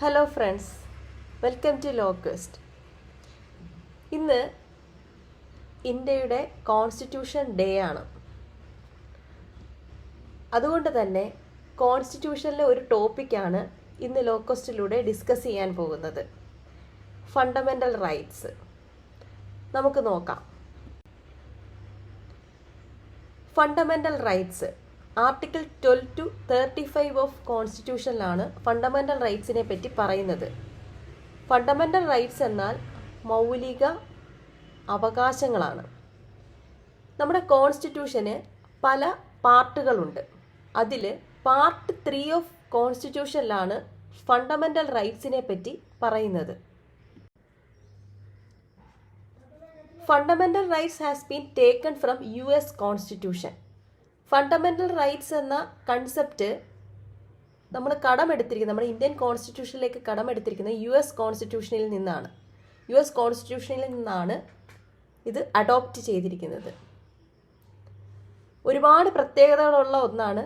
Hello friends, welcome to Loquest. ഇന്ന് ഇന്ത്യയുടെ constitution day ആണ്. അതുകൊണ്ട് തന്നെ കോൺസ്റ്റിറ്റ്യൂഷനിലെ ഒരു ടോപ്പിക്കാണ് ഇന്ന് ലോക്വസ്റ്റിലൂടെ ഡിസ്കസ് ചെയ്യാൻ പോകുന്നത്. Fundamental rights. നമുക്ക് നോക്കാം. Fundamental rights article 12 to 35 of കോൺസ്റ്റിറ്റ്യൂഷനിലാണ് ഫണ്ടമെൻ്റൽ റൈറ്റ്സിനെ പറ്റി പറയുന്നത്. ഫണ്ടമെൻ്റൽ റൈറ്റ്സ് എന്നാൽ മൗലിക അവകാശങ്ങളാണ്. നമ്മുടെ കോൺസ്റ്റിറ്റ്യൂഷന് പല പാർട്ടുകളുണ്ട്. അതിൽ പാർട്ട് 3 ഓഫ് കോൺസ്റ്റിറ്റ്യൂഷനിലാണ് ഫണ്ടമെൻ്റൽ റൈറ്റ്സിനെ പറ്റി പറയുന്നത്. Fundamental rights has been taken from US constitution. Fundamental rights എന്ന കൺസെപ്റ്റ് നമ്മൾ കടമെടുത്തിരിക്കുന്നത്, നമ്മുടെ ഇന്ത്യൻ കോൺസ്റ്റിറ്റ്യൂഷനിലേക്ക് കടമെടുത്തിരിക്കുന്നത് US കോൺസ്റ്റിറ്റ്യൂഷനിൽ നിന്നാണ്. US കോൺസ്റ്റിറ്റ്യൂഷനിൽ നിന്നാണ് ഇത് അഡോപ്റ്റ് ചെയ്തിരിക്കുന്നത്. ഒരുപാട് പ്രത്യേകതകളുള്ള ഒന്നാണ്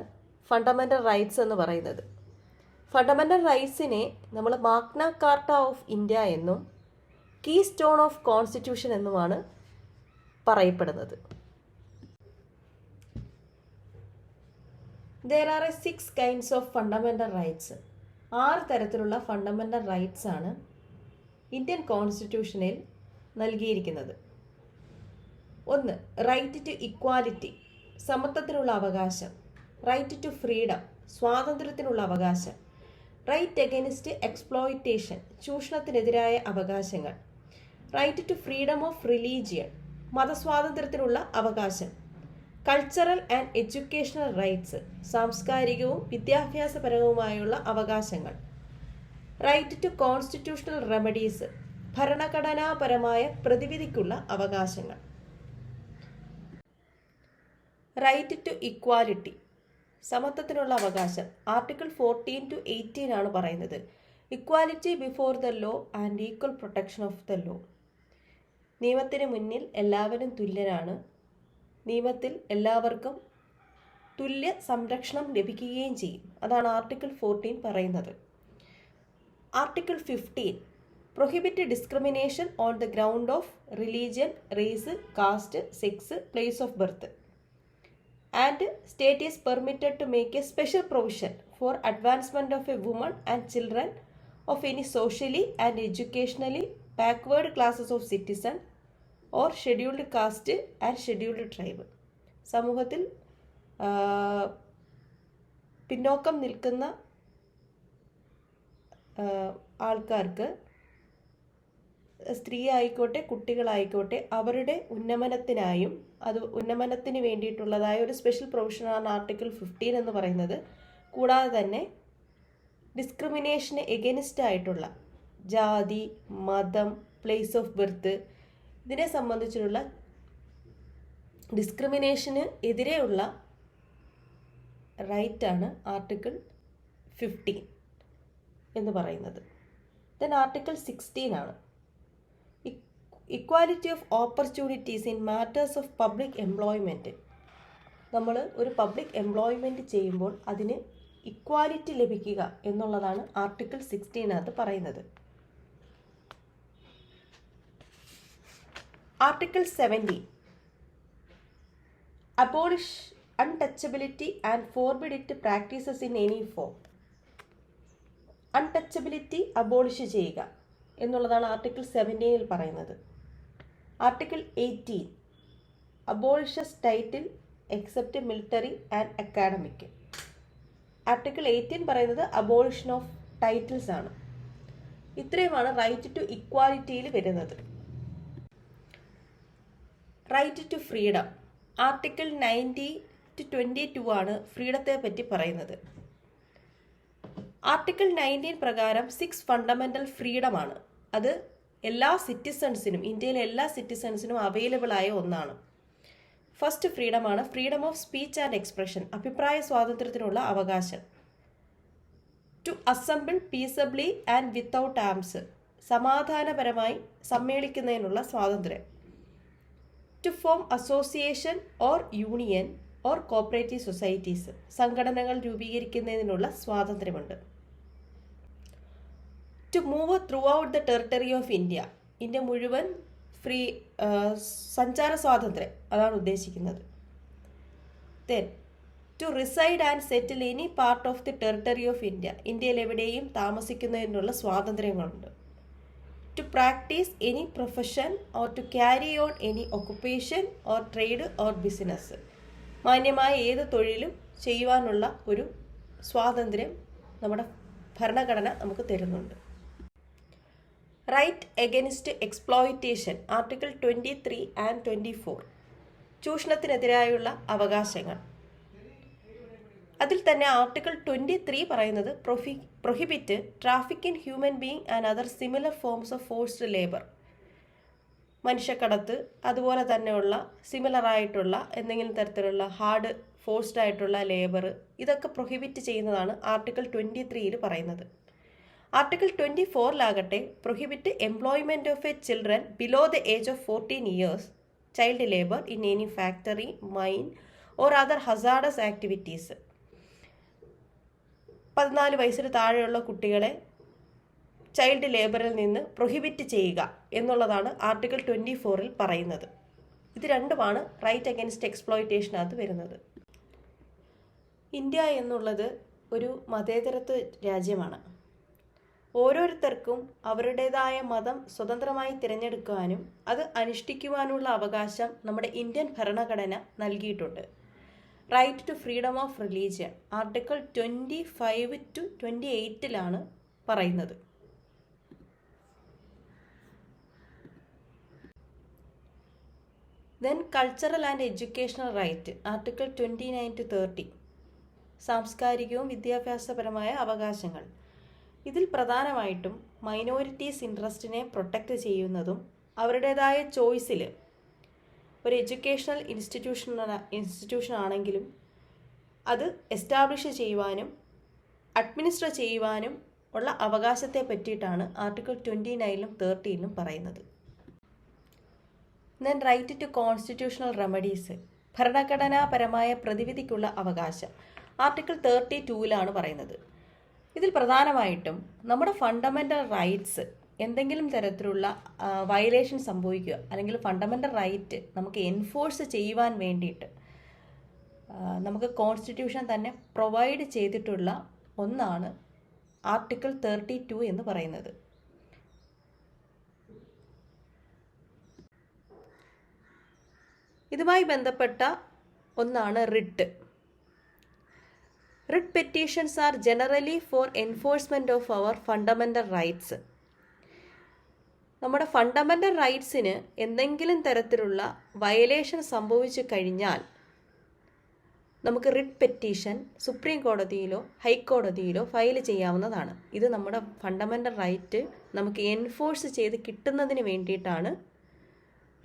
ഫണ്ടമെൻ്റൽ റൈറ്റ്സ് എന്ന് പറയുന്നത്. ഫണ്ടമെൻ്റൽ റൈറ്റ്സിനെ നമ്മൾ മാഗ്ന കാർട്ട ഓഫ് ഇന്ത്യ എന്നും കീ സ്റ്റോൺ ഓഫ് കോൺസ്റ്റിറ്റ്യൂഷൻ എന്നുമാണ് പറയപ്പെടുന്നത്. There are 6 kinds of fundamental rights. 6 തരത്തിലുള്ള ഫണ്ടമെൻ്റൽ റൈറ്റ്സ് ആണ് ഇന്ത്യൻ കോൺസ്റ്റിറ്റ്യൂഷനിൽ നൽകിയിരിക്കുന്നത്. 1. റൈറ്റ് ടു ഇക്വാലിറ്റി, സമത്വത്തിനുള്ള അവകാശം. റൈറ്റ് ടു ഫ്രീഡം, സ്വാതന്ത്ര്യത്തിനുള്ള അവകാശം. റൈറ്റ് അഗൈൻസ്റ്റ് എക്സ്പ്ലോയിറ്റേഷൻ, ചൂഷണത്തിനെതിരായ അവകാശങ്ങൾ. Right to freedom of religion, മതസ്വാതന്ത്ര്യത്തിനുള്ള അവകാശം. കൾച്ചറൽ ആൻഡ് എഡ്യൂക്കേഷണൽ റൈറ്റ്സ്, സാംസ്കാരികവും വിദ്യാഭ്യാസപരവുമായുള്ള അവകാശങ്ങൾ. റൈറ്റ് ടു കോൺസ്റ്റിറ്റ്യൂഷണൽ റെമഡീസ്, ഭരണഘടനാപരമായ പ്രതിവിധിക്കുള്ള അവകാശങ്ങൾ. റൈറ്റ് ടു ഇക്വാലിറ്റി, സമത്വത്തിനുള്ള അവകാശം. ആർട്ടിക്കിൾ 14 to 18 ആണ് പറയുന്നത്. Equality before the law and equal protection of the law. നിയമത്തിന് മുന്നിൽ എല്ലാവരും തുല്യരാണ്. നിയമത്തിൽ എല്ലാവർക്കും തുല്യ സംരക്ഷണം ലഭിക്കുകയും ചെയ്യും. അതാണ് ആർട്ടിക്കിൾ 14 പറയുന്നത്. Article 15 prohibit discrimination on the ground of religion, race, caste, sex, place of birth. And state is permitted to make a special provision for advancement of a woman and children of any socially and educationally backward classes of citizen or scheduled caste and scheduled tribe. സമൂഹത്തിൽ പിന്നോക്കം നിൽക്കുന്ന ആൾക്കാർക്ക്, സ്ത്രീ ആയിക്കോട്ടെ കുട്ടികളായിക്കോട്ടെ, അവരുടെ ഉന്നമനത്തിനായും ഉന്നമനത്തിന് വേണ്ടിയിട്ടുള്ളതായ ഒരു special പ്രൊവിഷനാണ് article 15 എന്ന് പറയുന്നത്. കൂടാതെ തന്നെ ഡിസ്ക്രിമിനേഷന് എഗെനിസ്റ്റ് ആയിട്ടുള്ള ജാതി, മതം, പ്ലേസ് ഓഫ് ബർത്ത്, ഇതിനെ സംബന്ധിച്ചുള്ള ഡിസ്ക്രിമിനേഷന് എതിരെയുള്ള റൈറ്റാണ് ആർട്ടിക്കിൾ 15 എന്ന് പറയുന്നത്. ദെൻ ആർട്ടിക്കിൾ 16 ആണ് equality of opportunities in matters of public employment. നമ്മൾ ഒരു പബ്ലിക് എംപ്ലോയ്മെൻറ്റ് ചെയ്യുമ്പോൾ അതിന് ഇക്വാലിറ്റി ലഭിക്കുക എന്നുള്ളതാണ് ആർട്ടിക്കിൾ 16 പറയുന്നത്. Article 17 abolish untouchability and forbid it practices in any form. Untouchability abolish ചെയ്യുക എന്നുള്ളതാണ് ആർട്ടിക്കിൾ 17 പറയുന്നത്. Article 18 abolishes title except military and academic. Article 18 പറയുന്നത് അബോളിഷൻ ഓഫ് ടൈറ്റിൽസ് ആണ്. ഇത്രയുമാണ് റൈറ്റ് ടു ഇക്വാലിറ്റിയിൽ വരുന്നത്. Right to freedom article 19 to 22 ആണ് ഫ്രീഡത്തെ പറ്റി പറയുന്നത്. ആർട്ടിക്കിൾ 19 പ്രകാരം 6 ഫണ്ടമെൻ്റൽ ഫ്രീഡമാണ്. അത് എല്ലാ സിറ്റിസൺസിനും, ഇന്ത്യയിലെ എല്ലാ സിറ്റിസൺസിനും അവൈലബിൾ ആയ ഒന്നാണ്. ഫസ്റ്റ് ഫ്രീഡമാണ് freedom of speech and expression, അഭിപ്രായ സ്വാതന്ത്ര്യത്തിനുള്ള അവകാശം. To assemble peaceably and without arms, സമാധാനപരമായി സമ്മേളിക്കുന്നതിനുള്ള സ്വാതന്ത്ര്യം. To form association or union or cooperative societies, സംഘടനകൾ രൂപീകരിക്കുന്നതിനുള്ള സ്വാതന്ത്ര്യമുണ്ട്. To move through the territory of India. India മുഴുവൻ ഫ്രീ സഞ്ചാര സ്വാതന്ത്ര്യം അതാണ് ഉദ്ദേശിക്കുന്നത്. Then to reside and settle any part of the territory of India. ഇന്ത്യയിൽ എവിടെയും താമസിക്കുന്നതിനുള്ള സ്വാതന്ത്ര്യങ്ങളുണ്ട്. To practise any profession or to carry on any occupation or trade or business. മാന്യമായ ഏത് തൊഴിലും ചെയ്യുവാനുള്ള ഒരു സ്വാതന്ത്ര്യം നമ്മുടെ ഭരണഘടന നമുക്ക് തരുന്നുണ്ട്. Right against exploitation article 23 and 24. ചൂഷണത്തിനെതിരായുള്ള അവകാശങ്ങൾ. അതിൽ തന്നെ ആർട്ടിക്കിൾ 23 പറയുന്നത് prohibit traffic in human being and other similar forms of forced labour. മനുഷ്യക്കടത്ത്, അതുപോലെ തന്നെയുള്ള സിമിലർ ആയിട്ടുള്ള എന്തെങ്കിലും തരത്തിലുള്ള ഹാർഡ് ഫോഴ്സ്ഡ് ആയിട്ടുള്ള ലേബർ, ഇതൊക്കെ പ്രൊഹിബിറ്റ് ചെയ്യുന്നതാണ് ആർട്ടിക്കിൾ 23 പറയുന്നത്. Article 24 prohibit employment of a children below the age of 14 years, child labour in any factory, mine or other hazardous activities. 14 വയസ്സിന് താഴെയുള്ള കുട്ടികളെ ചൈൽഡ് ലേബറിൽ നിന്ന് പ്രൊഹിബിറ്റ് ചെയ്യുക എന്നുള്ളതാണ് ആർട്ടിക്കിൾ 24 പറയുന്നത്. ഇത് രണ്ടുമാണ് റൈറ്റ് അഗൈൻസ്റ്റ് എക്സ്പ്ലോയിറ്റേഷനകത്ത് വരുന്നത്. ഇന്ത്യ എന്നുള്ളത് ഒരു മതേതരത്വ രാജ്യമാണ്. ഓരോരുത്തർക്കും അവരുടേതായ മതം സ്വതന്ത്രമായി തിരഞ്ഞെടുക്കുവാനും അത് അനുഷ്ഠിക്കുവാനുള്ള അവകാശം നമ്മുടെ ഇന്ത്യൻ ഭരണഘടന നൽകിയിട്ടുണ്ട്. Right to freedom of religion article 25 to 28 പറയുന്നത്. Then cultural and educational right article 29 to 30. സാംസ്കാരികവും വിദ്യാഭ്യാസപരമായ അവകാശങ്ങൾ. ഇതിൽ പ്രധാനമായിട്ടും മൈനോറിറ്റീസ് ഇൻട്രസ്റ്റിനെ പ്രൊട്ടക്റ്റ് ചെയ്യുന്നതും അവരുടേതായ ചോയ്സിൽ ഒരു എഡ്യൂക്കേഷണൽ ഇൻസ്റ്റിറ്റ്യൂഷൻ ആണെങ്കിലും അത് എസ്റ്റാബ്ലിഷ് ചെയ്യുവാനും അഡ്മിനിസ്റ്റർ ചെയ്യുവാനും ഉള്ള അവകാശത്തെ പറ്റിയിട്ടാണ് ആർട്ടിക്കിൾ 29 30 പറയുന്നത്. Then right to constitutional remedies ഭരണഘടനാപരമായ പ്രതിവിധിക്കുള്ള അവകാശം ആർട്ടിക്കിൾ 32 പറയുന്നത്. ഇതിൽ പ്രധാനമായിട്ടും നമ്മുടെ ഫണ്ടമെൻ്റൽ റൈറ്റ്സ് എന്തെങ്കിലും തരത്തിലുള്ള വയലേഷൻ സംഭവിക്കുക അല്ലെങ്കിൽ ഫണ്ടമെൻ്റൽ റൈറ്റ് നമുക്ക് എൻഫോഴ്സ് ചെയ്യുവാൻ വേണ്ടിയിട്ട് നമുക്ക് കോൺസ്റ്റിറ്റ്യൂഷൻ തന്നെ പ്രൊവൈഡ് ചെയ്തിട്ടുള്ള ഒന്നാണ് ആർട്ടിക്കിൾ 32 എന്ന് പറയുന്നത്. ഇതുമായി ബന്ധപ്പെട്ട ഒന്നാണ് writ. Writ petitions are generally for enforcement of our fundamental rights. നമ്മുടെ ഫണ്ടമെൻ്റൽ റൈറ്റ്സിന് എന്തെങ്കിലും തരത്തിലുള്ള വയലേഷൻ സംഭവിച്ചു കഴിഞ്ഞാൽ നമുക്ക് റിട്ട് പെറ്റീഷൻ സുപ്രീം കോടതിയിലോ ഹൈക്കോടതിയിലോ ഫയൽ ചെയ്യാവുന്നതാണ്. ഇത് നമ്മുടെ ഫണ്ടമെൻ്റൽ റൈറ്റ് നമുക്ക് എൻഫോഴ്സ് ചെയ്ത് കിട്ടുന്നതിന് വേണ്ടിയിട്ടാണ്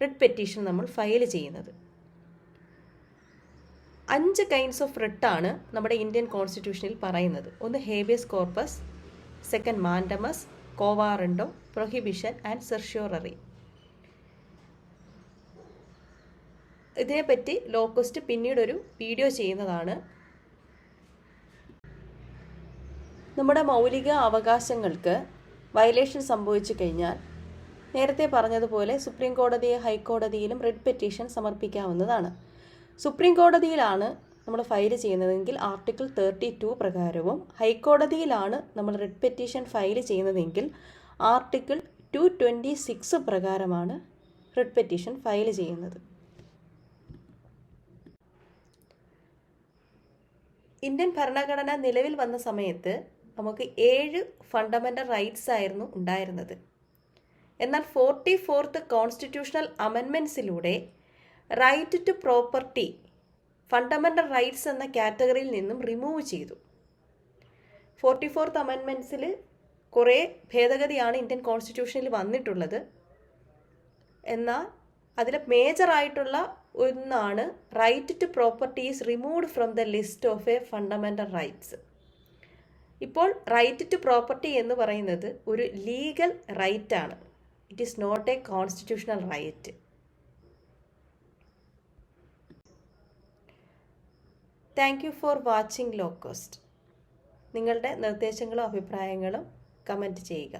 റിട്ട് പെറ്റീഷൻ നമ്മൾ ഫയൽ ചെയ്യുന്നത്. 5 കൈൻഡ്സ് ഓഫ് റിട്ടാണ് നമ്മുടെ ഇന്ത്യൻ കോൺസ്റ്റിറ്റ്യൂഷനിൽ പറയുന്നത്. ഒന്ന് habeas corpus, second mandamus, quo warranto, prohibition and certiorari. ഇതിനെപ്പറ്റി ലോക്കസ്റ്റ് പിന്നീടൊരു വീഡിയോ ചെയ്യുന്നതാണ്. നമ്മുടെ മൗലിക അവകാശങ്ങൾക്ക് വയലേഷൻ സംഭവിച്ചു കഴിഞ്ഞാൽ നേരത്തെ പറഞ്ഞതുപോലെ സുപ്രീം കോടതി ഹൈക്കോടതിയിലും റിട്ട് പെറ്റീഷൻ സമർപ്പിക്കാവുന്നതാണ്. സുപ്രീം കോടതിയിലാണ് നമ്മൾ ഫയൽ ചെയ്യുന്നതെങ്കിൽ ആർട്ടിക്കിൾ 32 പ്രകാരവും ഹൈക്കോടതിയിലാണ് നമ്മൾ റിട്ട് പെറ്റീഷൻ ഫയൽ ചെയ്യുന്നതെങ്കിൽ ആർട്ടിക്കിൾ 226 പ്രകാരമാണ് റിട്ട് പെറ്റീഷൻ ഫയൽ ചെയ്യുന്നത്. ഇന്ത്യൻ ഭരണഘടന നിലവിൽ വന്ന സമയത്ത് നമുക്ക് 7 ഫണ്ടമെൻ്റൽ റൈറ്റ്സ് ആയിരുന്നു ഉണ്ടായിരുന്നത്. എന്നാൽ 44th കോൺസ്റ്റിറ്റ്യൂഷണൽ അമെൻമെൻറ്റ്സിലൂടെ right to property fundamental rights എന്ന കാറ്റഗറിയിൽ നിന്നും റിമൂവ് ചെയ്തു. 44th അമെൻമെൻറ്റ്സിൽ കുറേ ഭേദഗതിയാണ് ഇന്ത്യൻ കോൺസ്റ്റിറ്റ്യൂഷനിൽ വന്നിട്ടുള്ളത്. എന്നാൽ അതിൽ മേജറായിട്ടുള്ള ഒന്നാണ് right to property is removed from the list of a fundamental rights. ഇപ്പോൾ റൈറ്റ് ടു പ്രോപ്പർട്ടി എന്ന് പറയുന്നത് ഒരു ലീഗൽ റൈറ്റ് ആണ്. It is not a constitutional right. Thank you for watching Loquest. നിങ്ങളുടെ നിർദ്ദേശങ്ങളും അഭിപ്രായങ്ങളും കമൻറ്റ് ചെയ്യുക.